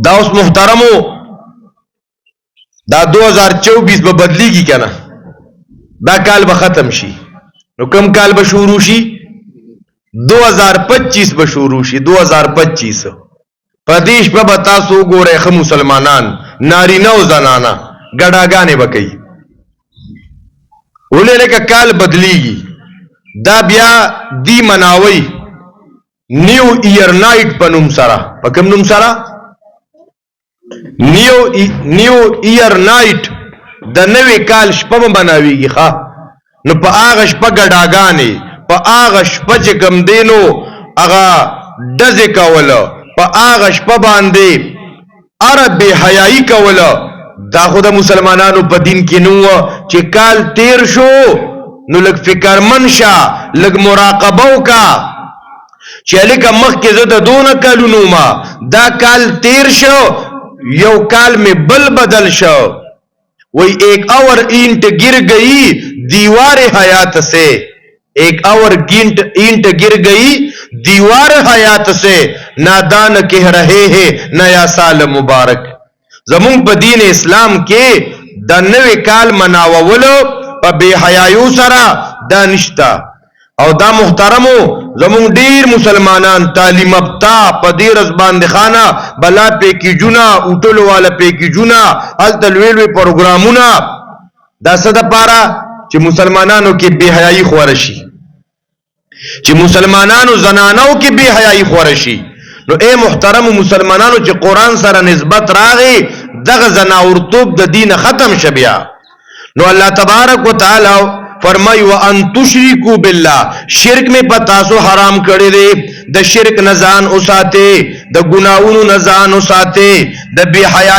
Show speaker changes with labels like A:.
A: دا اوس محترمو دا 2024 به بدلیږي کنه، دا کال به ختم شي، نو کم کال به شروع شي؟ 2025 به شروع شي. 2025 پدیش په بتاسو ګوره خو مسلمانان نارینه او زنانا ګډاګانې وکي ولې لکه کال بدلیږي. دا بیا دی مناوي نیو ایئر نایټ په نوم سره، په کوم نوم سره؟ نیو ایئر نایټ، د نوې کال شپه مناويږي ښا. نو په هغه شپه ګډاګانې، په هغه شپه چې کم دینو هغه ډزې کوله، په هغه شپه باندې عرب بے حیايي کوله. دا خو د مسلمانانو په دین کې نو چې کال تیر شو نو لږ فکرمن شه، لږ مراقبه وکا چې لکه مخکې زه د دونه کالونو ما دا کال تیر شو، یو کال میں بل بدل شو. وہی ایک اور اینٹ گر گئی دیوار حیات سے، ایک اور اینٹ گر گئی دیوار حیات سے، نادان کہہ رہے ہیں نیا سال مبارک. زمون په دین اسلام کې د نوې کال مناوولو په بے حیايو سره دا نشتا. او دا محترمو زمون ډیر مسلمانان تعلیم یافته په دې رز باندې خانه بلا پیکیجونه اوټلو والا پیکیجونه التلویلوی پروګرامونه دا څه د پاره چې مسلمانانو کې بے حیايي خور شي، چې مسلمانانو زنانو کې بے حیايي خور شي. نو اے محترم مسلمانانو چې قرآن سره نسبت راغی دغه زناورتوب د دین ختم شبیا. نو الله تبارک وتعالى فرمای وان تشرکو بالله، شرک میں پتاسو حرام کړی دی. د شرک نزان اوساته، د ګناہوں نزان اوساته، د بے حیا